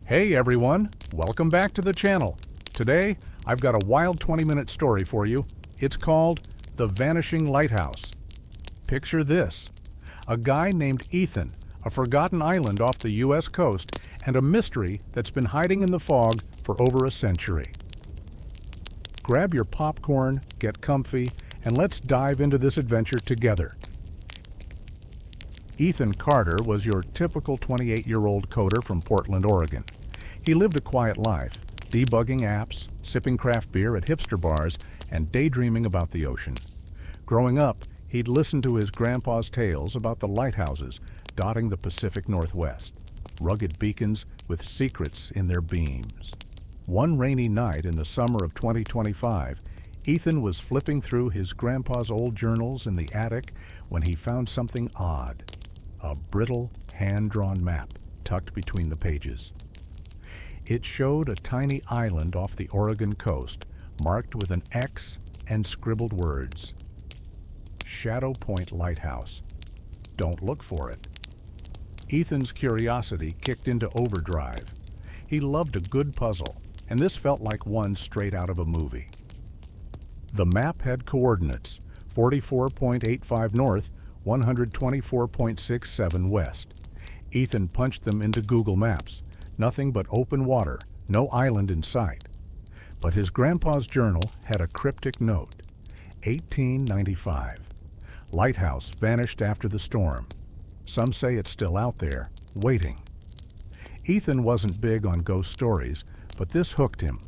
Hey everyone, welcome back to the channel. Today, I've got a wild 20-minute story for you. It's called The Vanishing Lighthouse. Picture this: a guy named Ethan, a forgotten island off the U.S. coast, and a mystery that's been hiding in the fog for over a century. Grab your popcorn, get comfy, and let's dive into this adventure together. Ethan Carter was your typical 28-year-old coder from Portland, Oregon. He lived a quiet life, debugging apps, sipping craft beer at hipster bars, and daydreaming about the ocean. Growing up, he'd listened to his grandpa's tales about the lighthouses dotting the Pacific Northwest, rugged beacons with secrets in their beams. One rainy night in the summer of 2025, Ethan was flipping through his grandpa's old journals in the attic when he found something odd: a brittle, hand-drawn map tucked between the pages. It showed a tiny island off the Oregon coast, marked with an X and scribbled words: Shadow Point Lighthouse. Don't look for it. Ethan's curiosity kicked into overdrive. He loved a good puzzle, and this felt like one straight out of a movie. The map had coordinates: 44.85 north, 124.67 west. Ethan punched them into Google Maps. Nothing but open water, no island in sight. But his grandpa's journal had a cryptic note: 1895. Lighthouse vanished after the storm. Some say it's still out there, waiting. Ethan wasn't big on ghost stories, but this hooked him.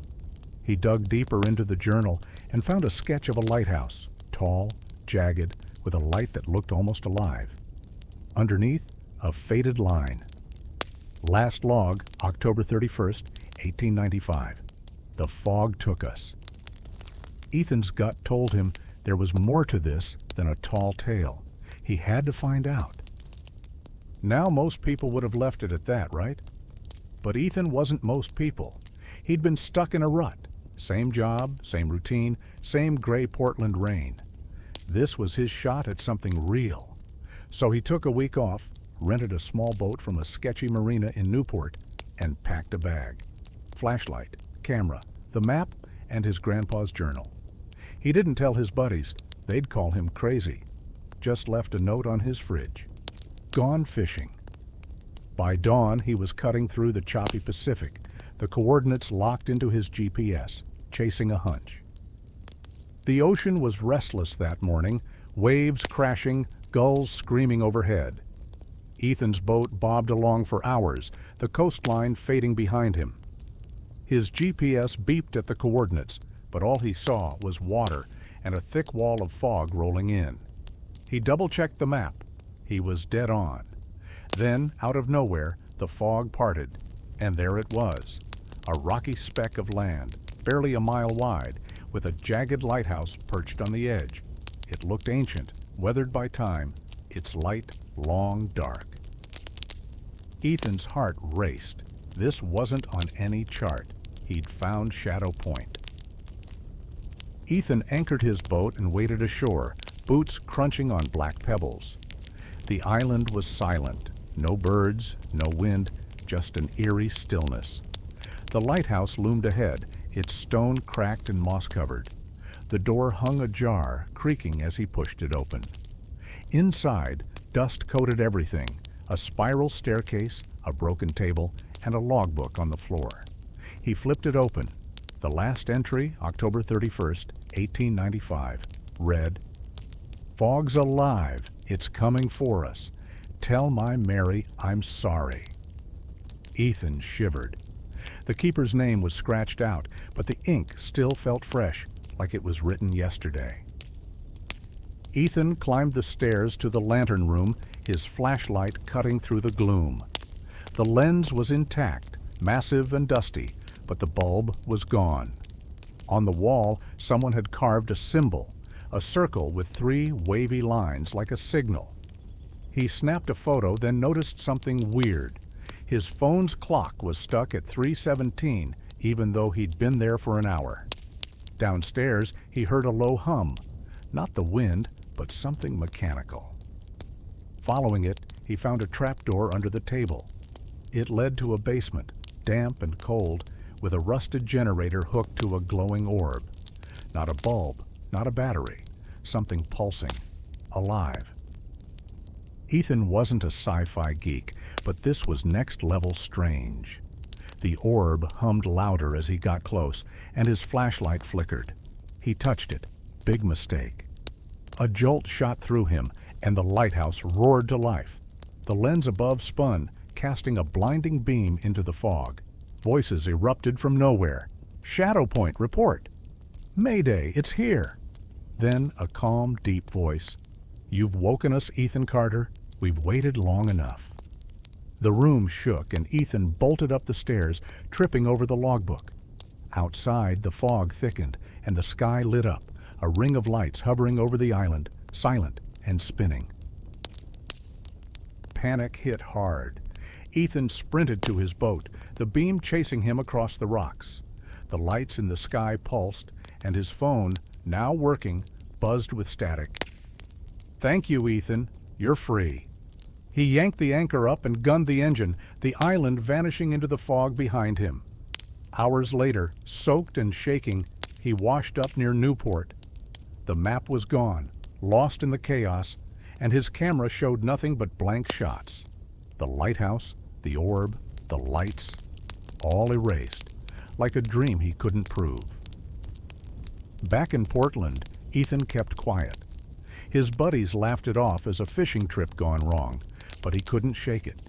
He dug deeper into the journal and found a sketch of a lighthouse, tall, jagged, with a light that looked almost alive. Underneath, a faded line: last log, October 31st, 1895. The fog took us. Ethan's gut told him there was more to this than a tall tale. He had to find out. Now most people would have left it at that, right? But Ethan wasn't most people. He'd been stuck in a rut. Same job, same routine, same gray Portland rain. This was his shot at something real. So he took a week off, rented a small boat from a sketchy marina in Newport, and packed a bag: flashlight, camera, the map, and his grandpa's journal. He didn't tell his buddies. They'd call him crazy. Just left a note on his fridge: gone fishing. By dawn, he was cutting through the choppy Pacific, the coordinates locked into his GPS, chasing a hunch. The ocean was restless that morning, waves crashing, gulls screaming overhead. Ethan's boat bobbed along for hours, the coastline fading behind him. His GPS beeped at the coordinates, but all he saw was water and a thick wall of fog rolling in. He double-checked the map. He was dead on. Then, out of nowhere, the fog parted, and there it was: a rocky speck of land, barely a mile wide, with a jagged lighthouse perched on the edge. It looked ancient, weathered by time, its light long dark. Ethan's heart raced. This wasn't on any chart. He'd found Shadow Point. Ethan anchored his boat and waded ashore, boots crunching on black pebbles. The island was silent. No birds, no wind, just an eerie stillness. The lighthouse loomed ahead, its stone cracked and moss-covered. The door hung ajar, creaking as he pushed it open. Inside, dust coated everything: a spiral staircase, a broken table, and a logbook on the floor. He flipped it open. The last entry, October 31st, 1895, read: "Fog's alive. It's coming for us. Tell my Mary I'm sorry." Ethan shivered. The keeper's name was scratched out, but the ink still felt fresh, like it was written yesterday. Ethan climbed the stairs to the lantern room, his flashlight cutting through the gloom. The lens was intact, massive and dusty, but the bulb was gone. On the wall, someone had carved a symbol, a circle with 3 wavy lines like a signal. He snapped a photo, then noticed something weird. His phone's clock was stuck at 3:17, even though he'd been there for an hour. Downstairs, he heard a low hum. Not the wind, but something mechanical. Following it, he found a trapdoor under the table. It led to a basement, damp and cold, with a rusted generator hooked to a glowing orb. Not a bulb, not a battery, something pulsing, alive. Ethan wasn't a sci-fi geek, but this was next-level strange. The orb hummed louder as he got close, and his flashlight flickered. He touched it. Big mistake. A jolt shot through him, and the lighthouse roared to life. The lens above spun, casting a blinding beam into the fog. Voices erupted from nowhere. "Shadow Point, report!" "Mayday, it's here!" Then a calm, deep voice. "You've woken us, Ethan Carter. We've waited long enough." The room shook, and Ethan bolted up the stairs, tripping over the logbook. Outside, the fog thickened, and the sky lit up, a ring of lights hovering over the island, silent and spinning. Panic hit hard. Ethan sprinted to his boat, the beam chasing him across the rocks. The lights in the sky pulsed, and his phone, now working, buzzed with static. "Thank you, Ethan. You're free." He yanked the anchor up and gunned the engine, the island vanishing into the fog behind him. Hours later, soaked and shaking, he washed up near Newport. The map was gone, lost in the chaos, and his camera showed nothing but blank shots. The lighthouse, the orb, the lights, all erased, like a dream he couldn't prove. Back in Portland, Ethan kept quiet. His buddies laughed it off as a fishing trip gone wrong, but he couldn't shake it.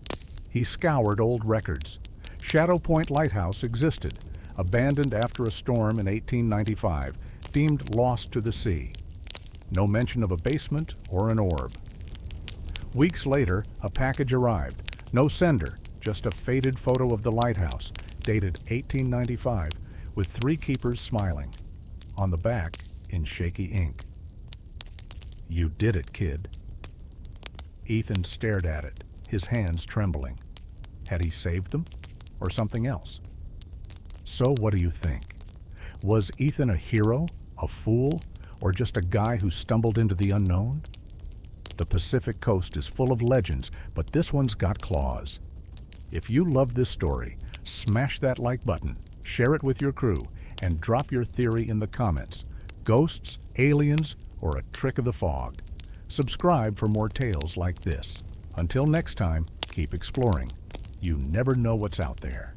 He scoured old records. Shadow Point Lighthouse existed, abandoned after a storm in 1895, deemed lost to the sea. No mention of a basement or an orb. Weeks later, a package arrived. No sender, just a faded photo of the lighthouse, dated 1895, with 3 keepers smiling. On the back, in shaky ink. "You did it, kid." Ethan stared at it, his hands trembling. Had he saved them? Or something else? So what do you think? Was Ethan a hero, a fool, or just a guy who stumbled into the unknown? The Pacific coast is full of legends, but this one's got claws. If you love this story, smash that like button, share it with your crew, and drop your theory in the comments. Ghosts, aliens, or a trick of the fog. Subscribe for more tales like this. Until next time, keep exploring. You never know what's out there.